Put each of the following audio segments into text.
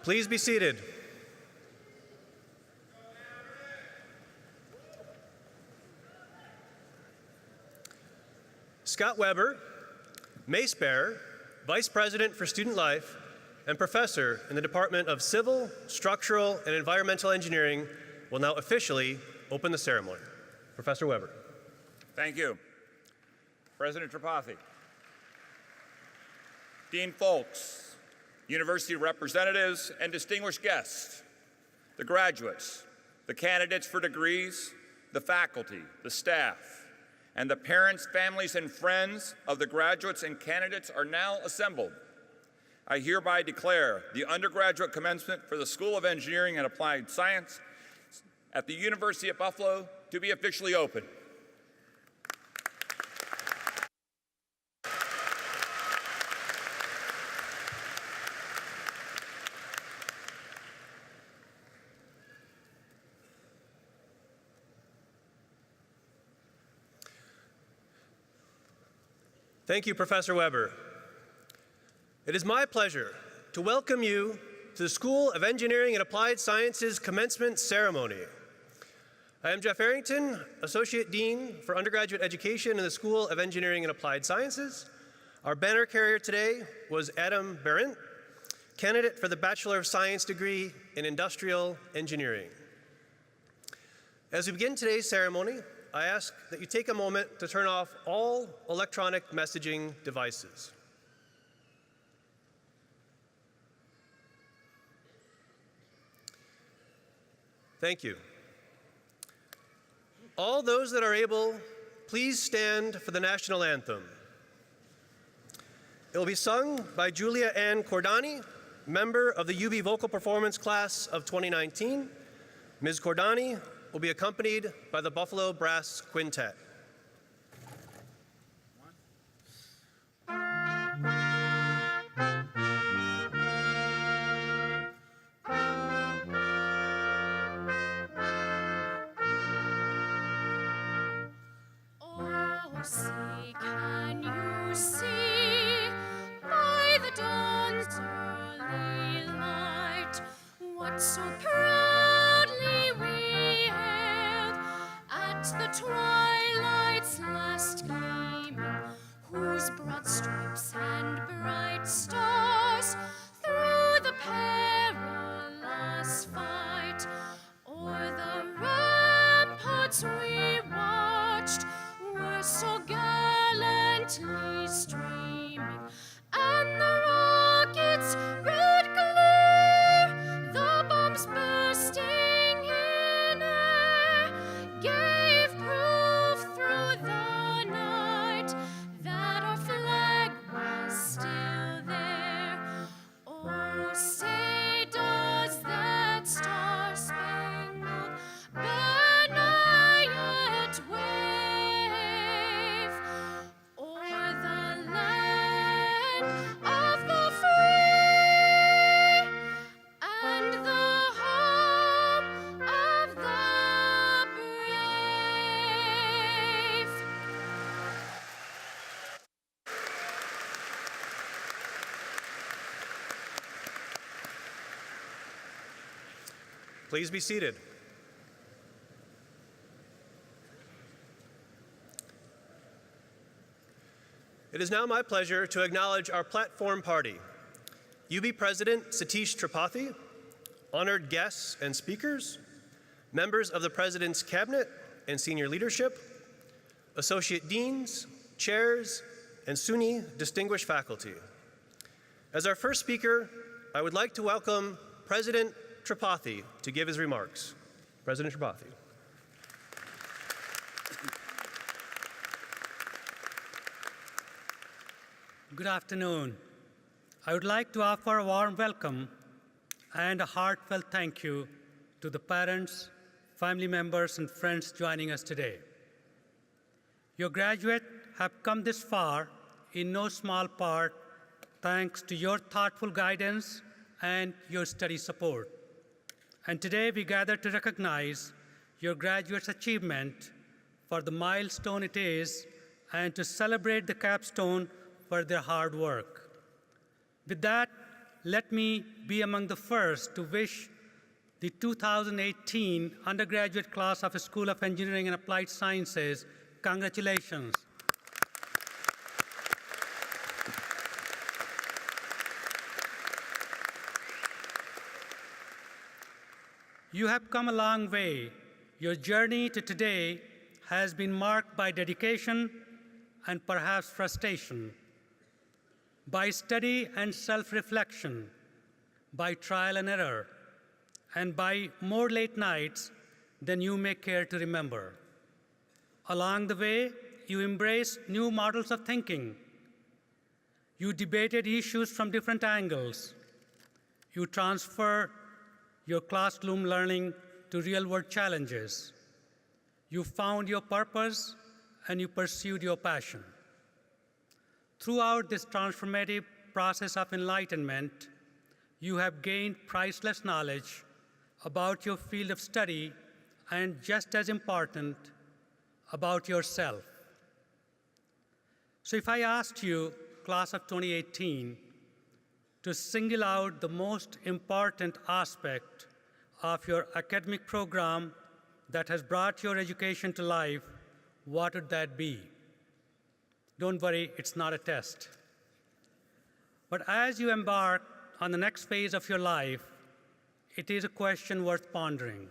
Please be seated. Scott Weber, Mace Bearer, Vice President for Student Life and Professor in the Department of Civil, Structural, and Environmental Engineering, will now officially open the ceremony. Professor Weber. Thank you. President Tripathi, Dean Folks, university representatives, and distinguished guests, the graduates, the candidates for degrees, the faculty, the staff, and the parents, families, and friends of the graduates and candidates are now assembled. I hereby declare the undergraduate commencement for the School of Engineering and Applied Science at the University of Buffalo to be officially open. Thank you, Professor Weber. It is my pleasure to welcome you to the School of Engineering and Applied Sciences commencement ceremony. I am Jeff Arrington, Associate Dean for Undergraduate Education in the School of Engineering and Applied Sciences. Our banner carrier today was Adam Berendt, candidate for the Bachelor of Science degree in Industrial Engineering. As we begin today's ceremony, I ask that you take a moment to turn off all electronic messaging devices. Thank you. All those that are able, please stand for the national anthem. It will be sung by Julia Ann Cordani, member of the UB Vocal Performance Class of 2019. Ms. Cordani will be accompanied by the Buffalo Brass Quintet. Oh, see, can you see by the dawn's early light what so proudly we hailed at the twilight's last gleaming, whose broad stripes and bright stars through the perilous fight o'er the ramparts we watched were so gallantly streaming, and the rockets' red glare, the bombs bursting in air, gave proof through the night that our flag was still there. Oh, say does that star-spangled banner yet wave o'er the land of the free and the home of the brave? Please be seated. It is now my pleasure to acknowledge our platform party, UB President Satish Tripathi, honored guests and speakers, members of the President's Cabinet and senior leadership, associate deans, chairs, and SUNY distinguished faculty. As our first speaker, I would like to welcome President Tripathi to give his remarks. President Tripathi. Good afternoon. I would like to offer a warm welcome and a heartfelt thank you to the parents, family members, and friends joining us today. Your graduates have come this far in no small part thanks to your thoughtful guidance and your study support. And today we gather to recognize your graduates' achievement for the milestone it is and to celebrate the capstone for their hard work. With that, let me be among the first to wish the 2018 undergraduate class of the School of Engineering and Applied Sciences congratulations. You have come a long way. Your journey to today has been marked by dedication and perhaps frustration, by study and self-reflection, by trial and error, and by more late nights than you may care to remember. Along the way, you embraced new models of thinking. You debated issues from different angles. You transferred your classroom learning to real-world challenges. You found your purpose and you pursued your passion. Throughout this transformative process of enlightenment, you have gained priceless knowledge about your field of study and, just as important, about yourself. So if I asked you, class of 2018, to single out the most important aspect of your academic program that has brought your education to life, what would that be? Don't worry, it's not a test. But as you embark on the next phase of your life, it is a question worth pondering.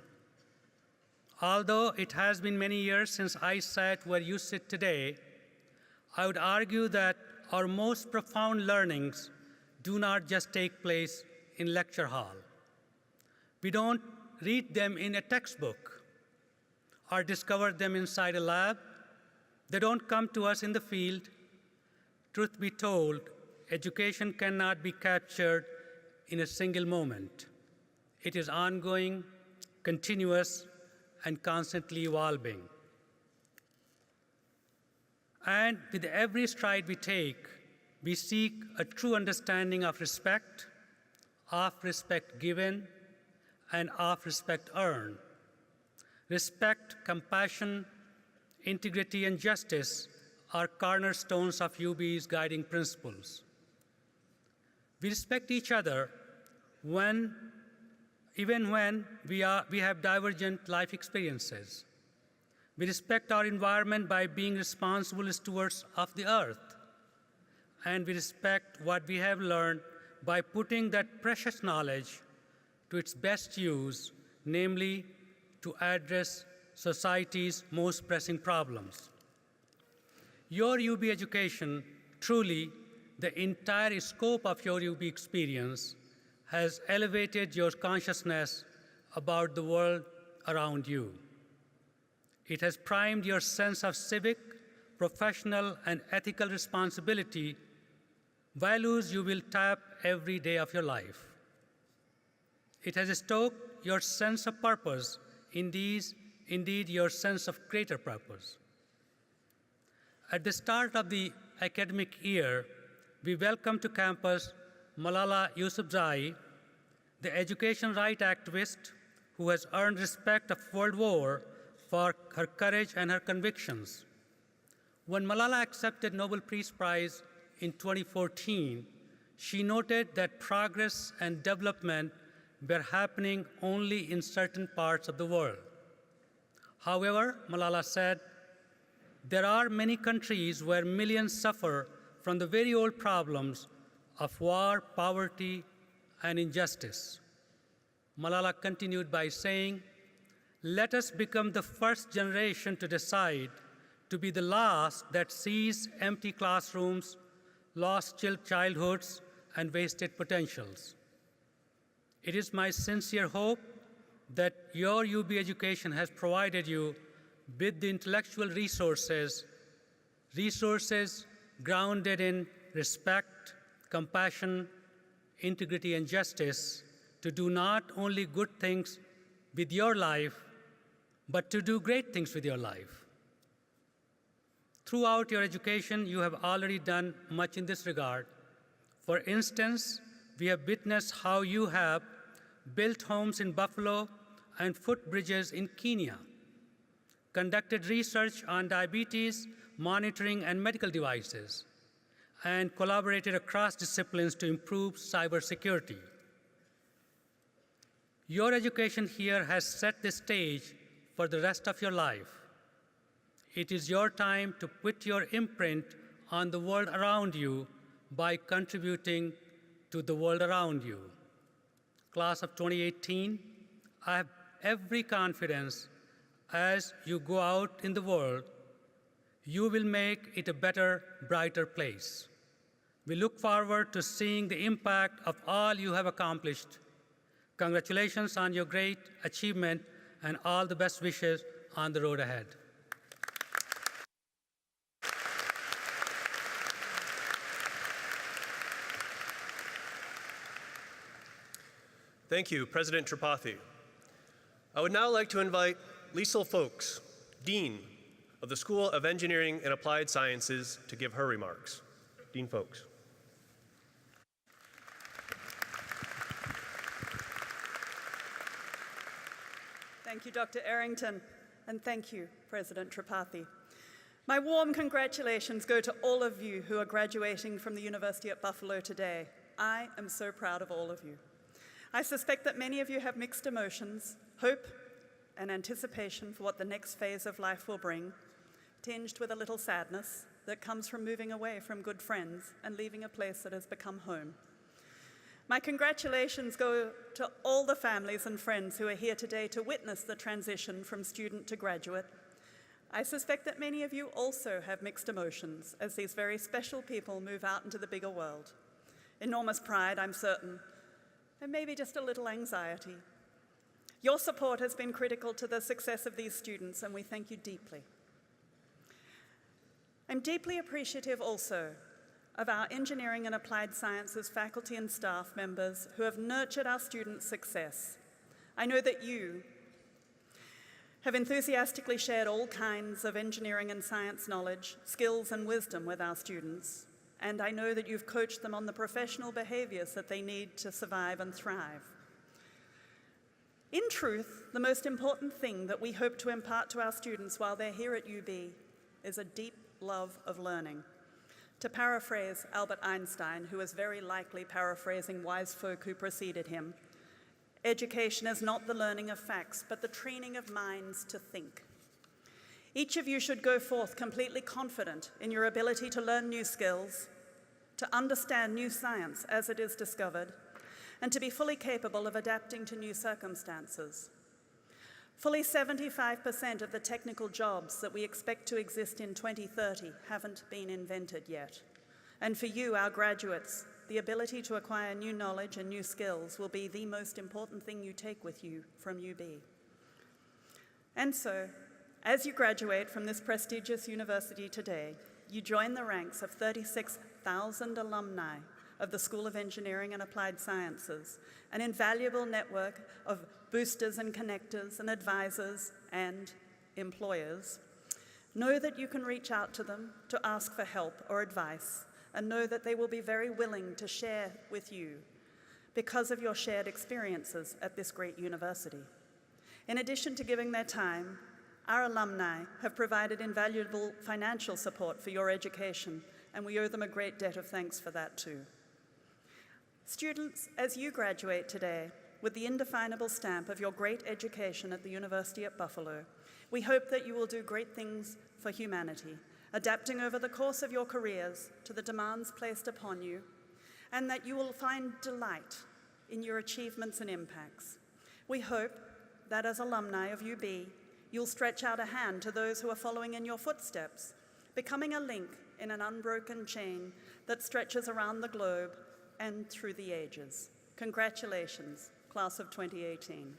Although it has been many years since I sat where you sit today, I would argue that our most profound learnings do not just take place in lecture hall. We don't read them in a textbook or discover them inside a lab. They don't come to us in the field. Truth be told, education cannot be captured in a single moment. It is ongoing, continuous, and constantly evolving. And with every stride we take, we seek a true understanding of respect given, and of respect earned. Respect, compassion, integrity, and justice are cornerstones of UB's guiding principles. We respect each other even when we have divergent life experiences. We respect our environment by being responsible stewards of the earth. And we respect what we have learned by putting that precious knowledge to its best use, namely to address society's most pressing problems. Your UB education, truly the entire scope of your UB experience, has elevated your consciousness about the world around you. It has primed your sense of civic, professional, and ethical responsibility, values you will tap every day of your life. It has stoked your sense of purpose, indeed your sense of greater purpose. At the start of the academic year, we welcome to campus Malala Yousafzai, the education right activist who has earned respect of world over for her courage and her convictions. When Malala accepted Nobel Peace Prize in 2014, she noted that progress and development were happening only in certain parts of the world. However, Malala said, there are many countries where millions suffer from the very old problems of war, poverty, and injustice. Malala continued by saying, let us become the first generation to decide to be the last that sees empty classrooms, lost childhoods, and wasted potentials. It is my sincere hope that your UB education has provided you with the intellectual resources grounded in respect, compassion, integrity, and justice to do not only good things with your life, but to do great things with your life. Throughout your education, you have already done much in this regard. For instance, we have witnessed how you have built homes in Buffalo and footbridges in Kenya, conducted research on diabetes, monitoring, and medical devices, and collaborated across disciplines to improve cybersecurity. Your education here has set the stage for the rest of your life. It is your time to put your imprint on the world around you by contributing to the world around you. Class of 2018, I have every confidence as you go out in the world, you will make it a better, brighter place. We look forward to seeing the impact of all you have accomplished. Congratulations on your great achievement and all the best wishes on the road ahead. Thank you, President Tripathi. I would now like to invite Liesl Folks, Dean of the School of Engineering and Applied Sciences, to give her remarks. Dean Folks. Thank you, Dr. Arrington, and thank you, President Tripathi. My warm congratulations go to all of you who are graduating from the University at Buffalo today. I am so proud of all of you. I suspect that many of you have mixed emotions, hope and anticipation for what the next phase of life will bring, tinged with a little sadness that comes from moving away from good friends and leaving a place that has become home. My congratulations go to all the families and friends who are here today to witness the transition from student to graduate. I suspect that many of you also have mixed emotions as these very special people move out into the bigger world. Enormous pride, I'm certain, and maybe just a little anxiety. Your support has been critical to the success of these students, and we thank you deeply. I'm deeply appreciative also of our engineering and applied sciences faculty and staff members who have nurtured our students' success. I know that you have enthusiastically shared all kinds of engineering and science knowledge, skills, and wisdom with our students, and I know that you've coached them on the professional behaviors that they need to survive and thrive. In truth, the most important thing that we hope to impart to our students while they're here at UB is a deep love of learning. To paraphrase Albert Einstein, who is very likely paraphrasing wise folk who preceded him, education is not the learning of facts, but the training of minds to think. Each of you should go forth completely confident in your ability to learn new skills, to understand new science as it is discovered, and to be fully capable of adapting to new circumstances. Fully 75% of the technical jobs that we expect to exist in 2030 haven't been invented yet. And for you, our graduates, the ability to acquire new knowledge and new skills will be the most important thing you take with you from UB. And so, as you graduate from this prestigious university today, you join the ranks of 36,000 alumni of the School of Engineering and Applied Sciences, an invaluable network of boosters and connectors and advisors and employers. Know that you can reach out to them to ask for help or advice, and know that they will be very willing to share with you because of your shared experiences at this great university. In addition to giving their time, our alumni have provided invaluable financial support for your education, and we owe them a great debt of thanks for that too. Students, as you graduate today with the indefinable stamp of your great education at the University at Buffalo, we hope that you will do great things for humanity, adapting over the course of your careers to the demands placed upon you, and that you will find delight in your achievements and impacts. We hope that as alumni of UB, you'll stretch out a hand to those who are following in your footsteps, becoming a link in an unbroken chain that stretches around the globe and through the ages. Congratulations, class of 2018.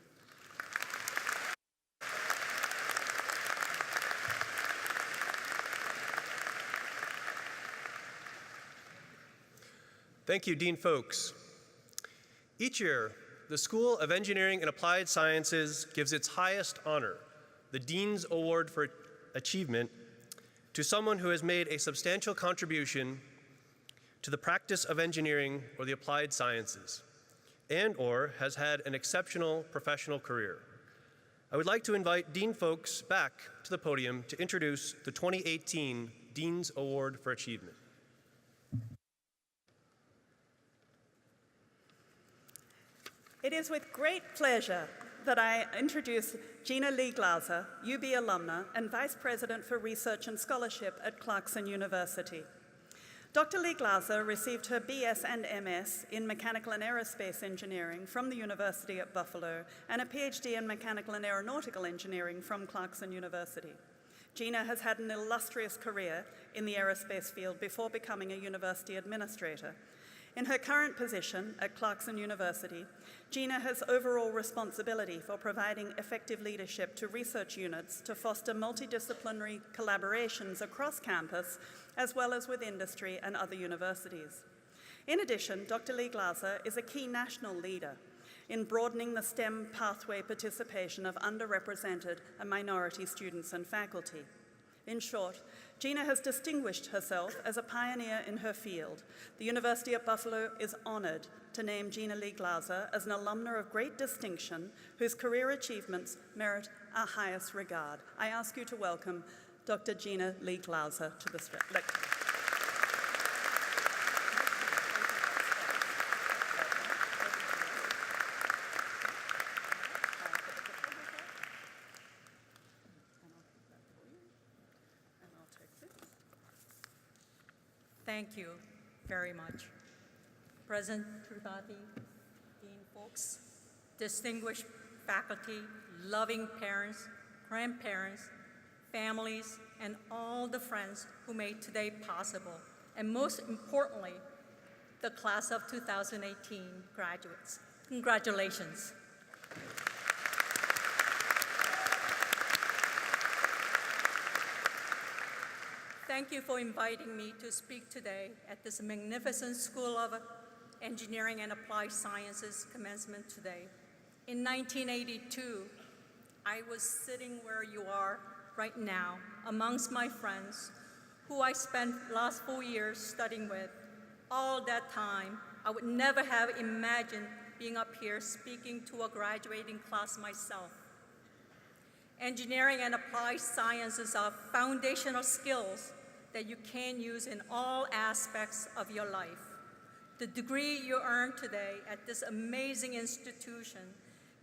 Thank you, Dean Folks. Each year, the School of Engineering and Applied Sciences gives its highest honor, the Dean's Award for Achievement, to someone who has made a substantial contribution to the practice of engineering or the applied sciences, and/or has had an exceptional professional career. I would like to invite Dean Folks back to the podium to introduce the 2018 Dean's Award for Achievement. It is with great pleasure that I introduce Gina Lee Glauser, UB alumna and Vice President for Research and Scholarship at Clarkson University. Dr. Lee Glauser received her BS and MS in Mechanical and Aerospace Engineering from the University at Buffalo and a PhD in Mechanical and Aeronautical Engineering from Clarkson University. Gina has had an illustrious career in the aerospace field before becoming a university administrator. In her current position at Clarkson University, Gina has overall responsibility for providing effective leadership to research units to foster multidisciplinary collaborations across campus, as well as with industry and other universities. In addition, Dr. Lee Glauser is a key national leader in broadening the STEM pathway participation of underrepresented and minority students and faculty. In short, Gina has distinguished herself as a pioneer in her field. The University at Buffalo is honored to name Gina Lee Glauser as an alumna of great distinction whose career achievements merit our highest regard. I ask you to welcome Dr. Gina Lee Glauser to the lecture. Thank you very much. President Trivati, Dean Folks, distinguished faculty, loving parents, grandparents, families, and all the friends who made today possible, and most importantly, the class of 2018 graduates. Congratulations. Thank you for inviting me to speak today at this magnificent School of Engineering and Applied Sciences commencement today. In 1982, I was sitting where you are right now amongst my friends who I spent the last 4 years studying with. All that time, I would never have imagined being up here speaking to a graduating class myself. Engineering and applied sciences are foundational skills that you can use in all aspects of your life. The degree you earn today at this amazing institution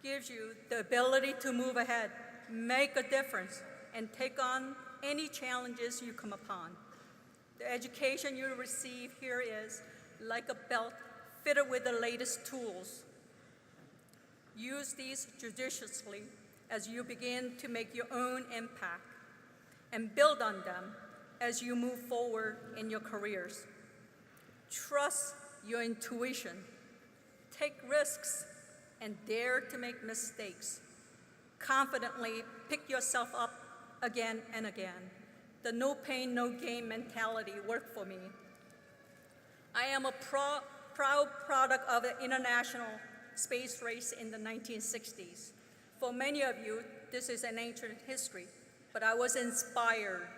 gives you the ability to move ahead, make a difference, and take on any challenges you come upon. The education you receive here is like a belt fitted with the latest tools. Use these judiciously as you begin to make your own impact and build on them as you move forward in your careers. Trust your intuition, take risks, and dare to make mistakes. Confidently pick yourself up again and again. The no pain, no gain mentality worked for me. I am a proud product of the international space race in the 1960s. For many of you, this is an ancient history, but I was inspired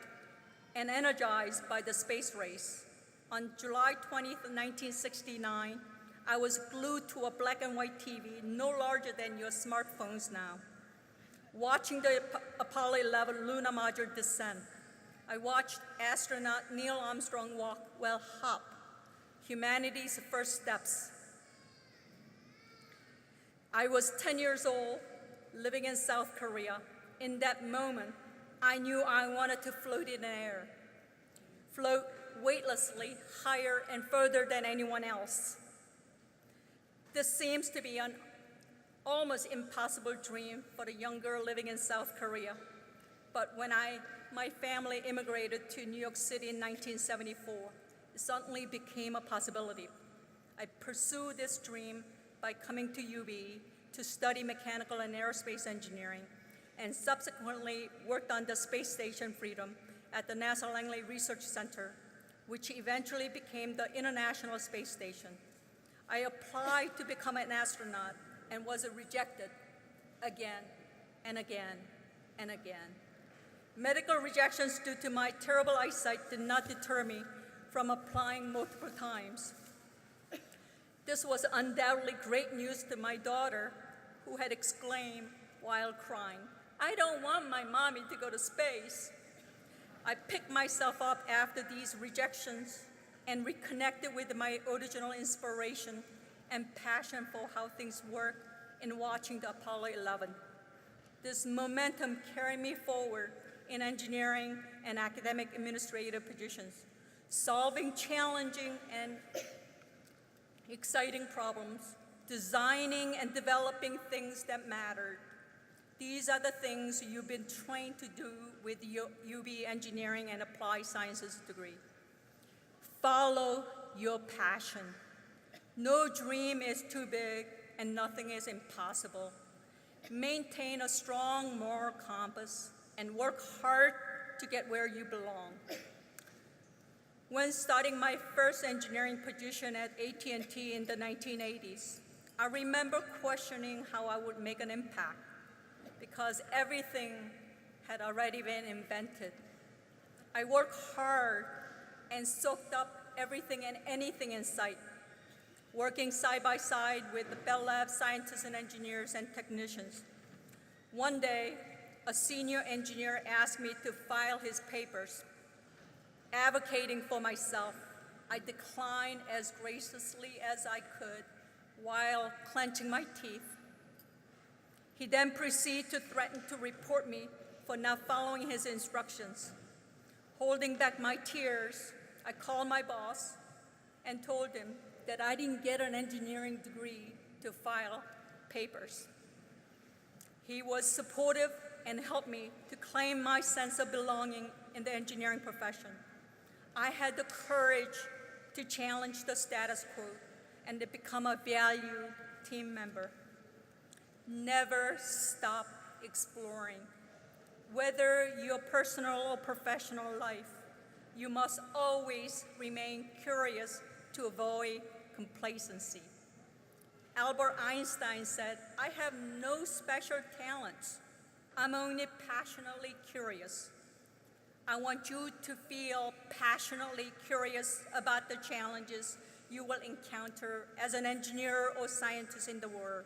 and energized by the space race. On July 20th, 1969, I was glued to a black and white TV no larger than your smartphones now, watching the Apollo 11 lunar module descent. I watched astronaut Neil Armstrong walk, well, hop, humanity's first steps. I was 10 years old, living in South Korea. In that moment, I knew I wanted to float in the air, float weightlessly higher and further than anyone else. This seems to be an almost impossible dream for a young girl living in South Korea. But when my family immigrated to New York City in 1974, it suddenly became a possibility. I pursued this dream by coming to UB to study mechanical and aerospace engineering, and subsequently worked on the Space Station Freedom at the NASA Langley Research Center, which eventually became the International Space Station. I applied to become an astronaut and was rejected again and again and again. Medical rejections due to my terrible eyesight did not deter me from applying multiple times. This was undoubtedly great news to my daughter, who had exclaimed while crying, "I don't want my mommy to go to space." I picked myself up after these rejections and reconnected with my original inspiration and passion for how things work in watching the Apollo 11. This momentum carried me forward in engineering and academic administrative positions, solving challenging and exciting problems, designing and developing things that mattered. These are the things you've been trained to do with your UB Engineering and Applied Sciences degree. Follow your passion. No dream is too big and nothing is impossible. Maintain a strong moral compass and work hard to get where you belong. When starting my first engineering position at AT&T in the 1980s, I remember questioning how I would make an impact because everything had already been invented. I worked hard and soaked up everything and anything in sight, working side by side with the Bell Lab scientists and engineers and technicians. One day, a senior engineer asked me to file his papers. Advocating for myself, I declined as graciously as I could while clenching my teeth. He then proceeded to threaten to report me for not following his instructions. Holding back my tears, I called my boss and told him that I didn't get an engineering degree to file papers. He was supportive and helped me to claim my sense of belonging in the engineering profession. I had the courage to challenge the status quo and to become a valued team member. Never stop exploring. Whether your personal or professional life, you must always remain curious to avoid complacency. Albert Einstein said, "I have no special talents. I'm only passionately curious." I want you to feel passionately curious about the challenges you will encounter as an engineer or scientist in the world.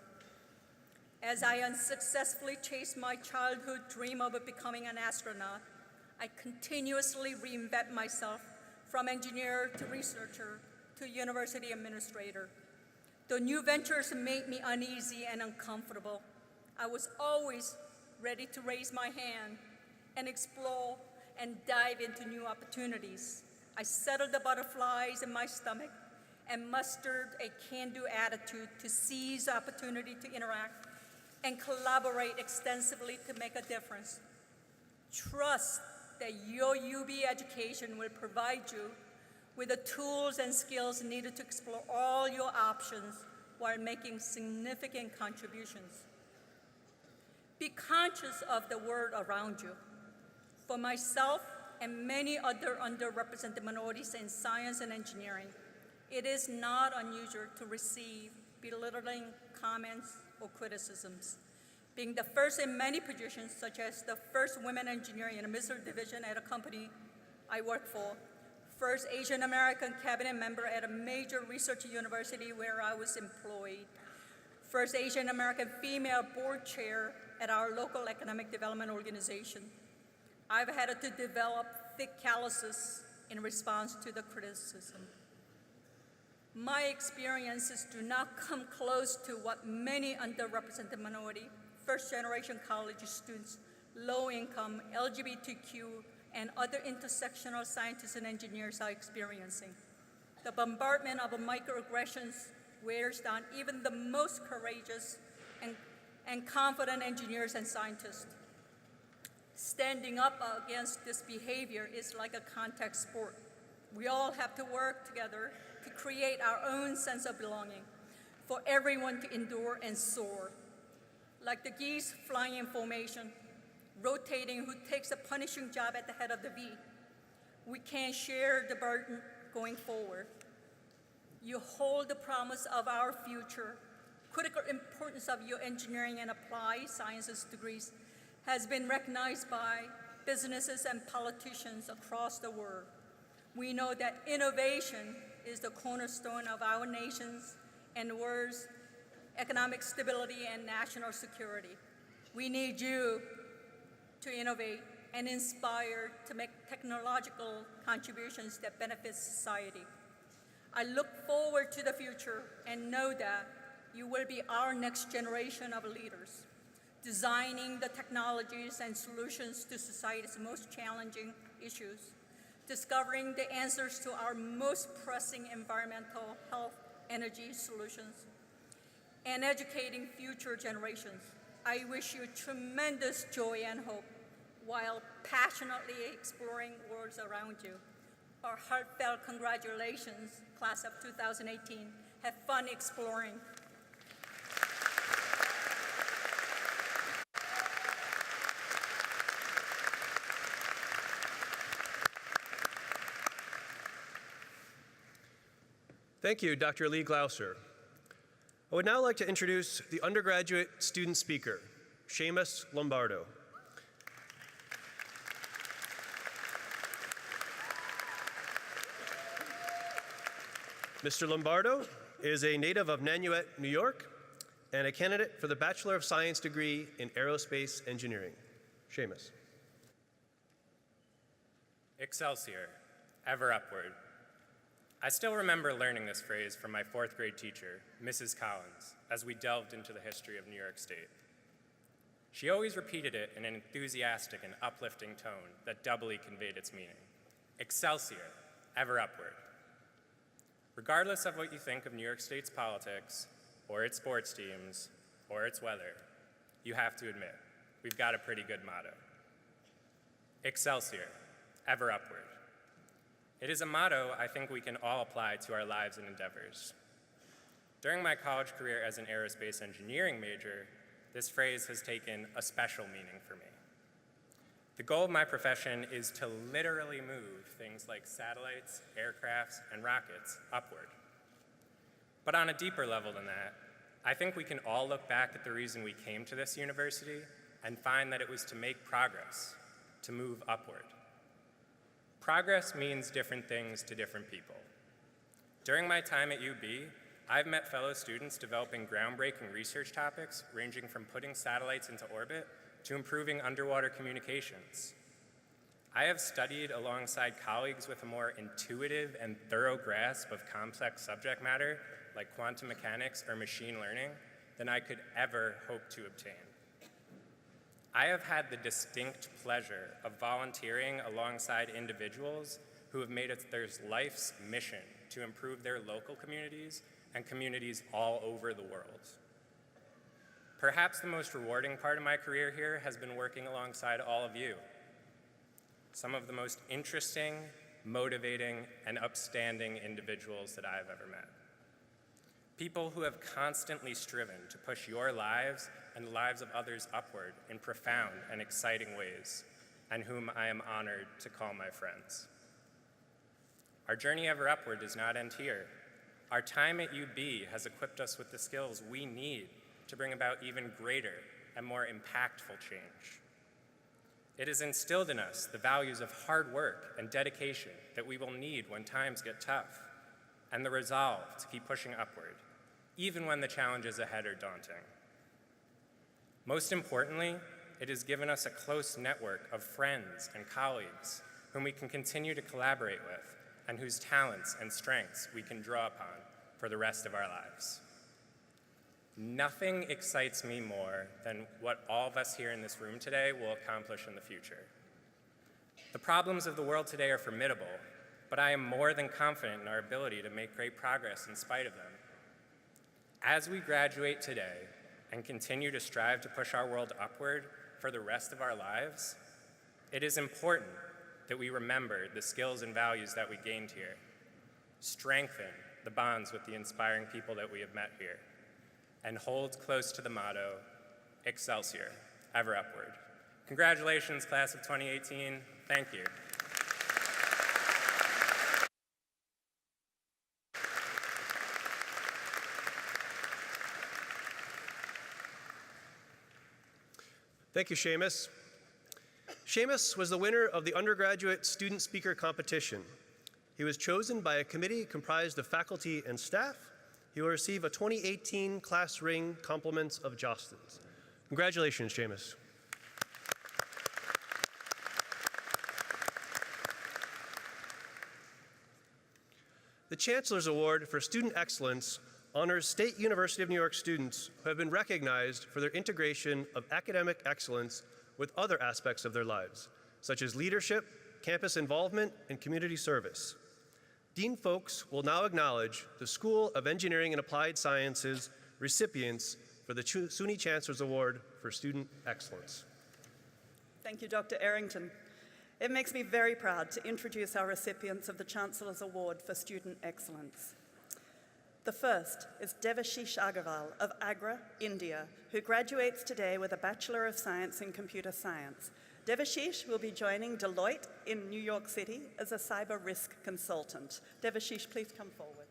As I unsuccessfully chased my childhood dream of becoming an astronaut, I continuously reinvent myself from engineer to researcher to university administrator. Though new ventures made me uneasy and uncomfortable, I was always ready to raise my hand and explore and dive into new opportunities. I settled the butterflies in my stomach and mustered a can-do attitude to seize the opportunity to interact and collaborate extensively to make a difference. Trust that your UB education will provide you with the tools and skills needed to explore all your options while making significant contributions. Be conscious of the world around you. For myself and many other underrepresented minorities in science and engineering, it is not unusual to receive belittling comments or criticisms. Being the first in many positions, such as the first women engineer in a missile division at a company I work for, first Asian American cabinet member at a major research university where I was employed, first Asian American female board chair at our local economic development organization. I've had to develop thick calluses in response to the criticism. My experiences do not come close to what many underrepresented minority, first-generation college students, low-income, LGBTQ, and other intersectional scientists and engineers are experiencing. The bombardment of microaggressions wears down even the most courageous and confident engineers and scientists. Standing up against this behavior is like a contact sport. We all have to work together to create our own sense of belonging, for everyone to endure and soar. Like the geese flying in formation, rotating who takes a punishing job at the head of the V, we can share the burden going forward. You hold the promise of our future. Critical importance of your engineering and applied sciences degrees has been recognized by businesses and politicians across the world. We know that innovation is the cornerstone of our nation's and the world's economic stability and national security. We need you to innovate and inspire to make technological contributions that benefit society. I look forward to the future and know that you will be our next generation of leaders, designing the technologies and solutions to society's most challenging issues, discovering the answers to our most pressing environmental, health, energy solutions, and educating future generations. I wish you tremendous joy and hope while passionately exploring worlds around you. Our heartfelt congratulations, class of 2018. Have fun exploring. Thank you, Dr. Lee Glauser. I would now like to introduce the undergraduate student speaker, Seamus Lombardo. Mr. Lombardo is a native of Nanuet, New York, and a candidate for the Bachelor of Science degree in Aerospace Engineering. Seamus. Excelsior, ever upward. I still remember learning this phrase from my 4th grade teacher, Mrs. Collins, as we delved into the history of New York State. She always repeated it in an enthusiastic and uplifting tone that doubly conveyed its meaning. Excelsior, ever upward. Regardless of what you think of New York State's politics, or its sports teams, or its weather, you have to admit, we've got a pretty good motto. Excelsior, ever upward. It is a motto I think we can all apply to our lives and endeavors. During my college career as an aerospace engineering major, this phrase has taken a special meaning for me. The goal of my profession is to literally move things like satellites, aircrafts, and rockets upward. But on a deeper level than that, I think we can all look back at the reason we came to this university and find that it was to make progress, to move upward. Progress means different things to different people. During my time at UB, I've met fellow students developing groundbreaking research topics ranging from putting satellites into orbit to improving underwater communications. I have studied alongside colleagues with a more intuitive and thorough grasp of complex subject matter like quantum mechanics or machine learning than I could ever hope to obtain. I have had the distinct pleasure of volunteering alongside individuals who have made it their life's mission to improve their local communities and communities all over the world. Perhaps the most rewarding part of my career here has been working alongside all of you, some of the most interesting, motivating, and upstanding individuals that I've ever met. People who have constantly striven to push your lives and the lives of others upward in profound and exciting ways, and whom I am honored to call my friends. Our journey ever upward does not end here. Our time at UB has equipped us with the skills we need to bring about even greater and more impactful change. It has instilled in us the values of hard work and dedication that we will need when times get tough, and the resolve to keep pushing upward, even when the challenges ahead are daunting. Most importantly, it has given us a close network of friends and colleagues whom we can continue to collaborate with and whose talents and strengths we can draw upon for the rest of our lives. Nothing excites me more than what all of us here in this room today will accomplish in the future. The problems of the world today are formidable, but I am more than confident in our ability to make great progress in spite of them. As we graduate today and continue to strive to push our world upward for the rest of our lives, it is important that we remember the skills and values that we gained here, strengthen the bonds with the inspiring people that we have met here, and hold close to the motto, Excelsior, ever upward. Congratulations, class of 2018. Thank you. Thank you, Seamus. Seamus was the winner of the undergraduate student speaker competition. He was chosen by a committee comprised of faculty and staff. He will receive a 2018 class ring compliments of Jostens. Congratulations, Seamus. The Chancellor's Award for Student Excellence honors State University of New York students who have been recognized for their integration of academic excellence with other aspects of their lives, such as leadership, campus involvement, and community service. Dean Folks will now acknowledge the School of Engineering and Applied Sciences recipients for the SUNY Chancellor's Award for Student Excellence. Thank you, Dr. Arrington. It makes me very proud to introduce our recipients of the Chancellor's Award for Student Excellence. The first is Devashish Agarwal of Agra, India, who graduates today with a Bachelor of Science in Computer Science. Devashish will be joining Deloitte in New York City as a cyber risk consultant. Devashish, please come forward.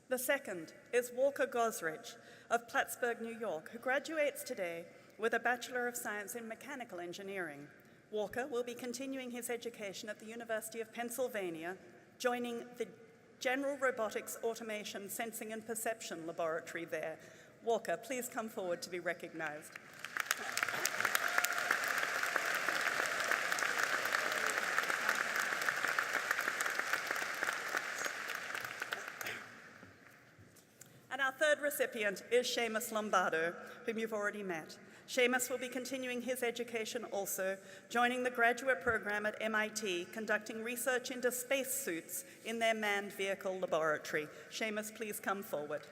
The second is Walker Gosridge of Plattsburgh, New York, who graduates today with a Bachelor of Science in Mechanical Engineering. Walker will be continuing his education at the University of Pennsylvania, joining the General Robotics Automation Sensing and Perception Laboratory there. Walker, please come forward to be recognized. And our third recipient is Seamus Lombardo, whom you've already met. Seamus will be continuing his education also, joining the graduate program at MIT, conducting research into spacesuits in their manned vehicle laboratory. Seamus, please come forward.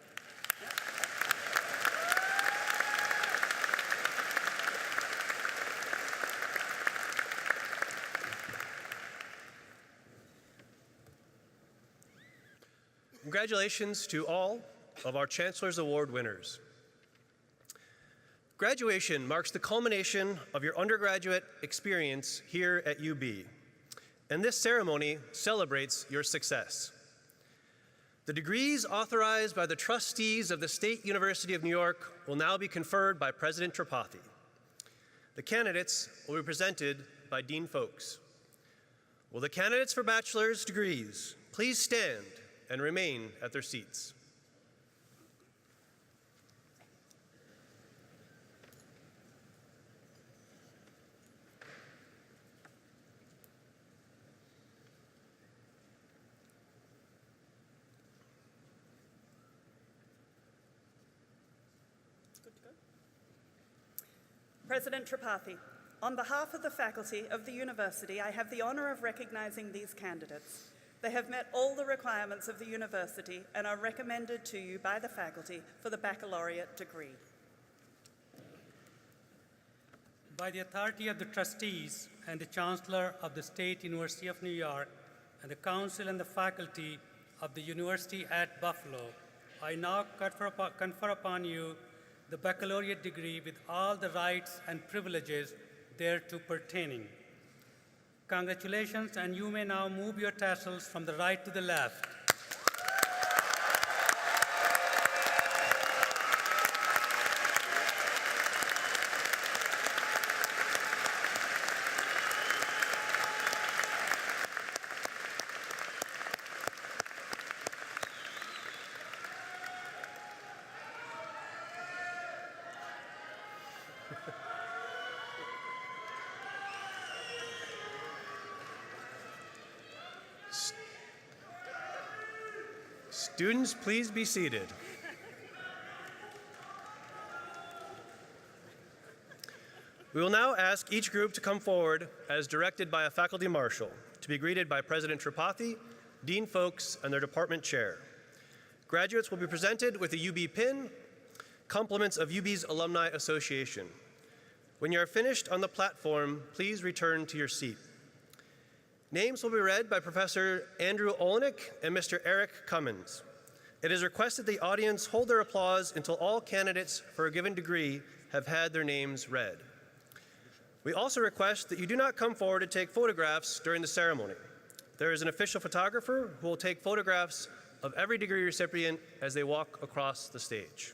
Congratulations to all of our Chancellor's Award winners. Graduation marks the culmination of your undergraduate experience here at UB, and this ceremony celebrates your success. The degrees authorized by the trustees of the State University of New York will now be conferred by President Tripathi. The candidates will be presented by Dean Folks. Will the candidates for bachelor's degrees please stand and remain at their seats? President Tripathi, on behalf of the faculty of the university, I have the honor of recognizing these candidates. They have met all the requirements of the university and are recommended to you by the faculty for the baccalaureate degree. By the authority of the trustees and the Chancellor of the State University of New York and the Council and the faculty of the University at Buffalo, I now confer upon you the baccalaureate degree with all the rights and privileges thereto pertaining. Congratulations, and you may now move your tassels from the right to the left. Students, please be seated. We will now ask each group to come forward as directed by a faculty marshal to be greeted by President Tripathi, Dean Folks, and their department chair. Graduates will be presented with a UB pin, compliments of UB's Alumni Association. When you are finished on the platform, please return to your seat. Names will be read by Professor Andrew Olenek and Mr. Eric Cummins. It is requested the audience hold their applause until all candidates for a given degree have had their names read. We also request that you do not come forward to take photographs during the ceremony. There is an official photographer who will take photographs of every degree recipient as they walk across the stage.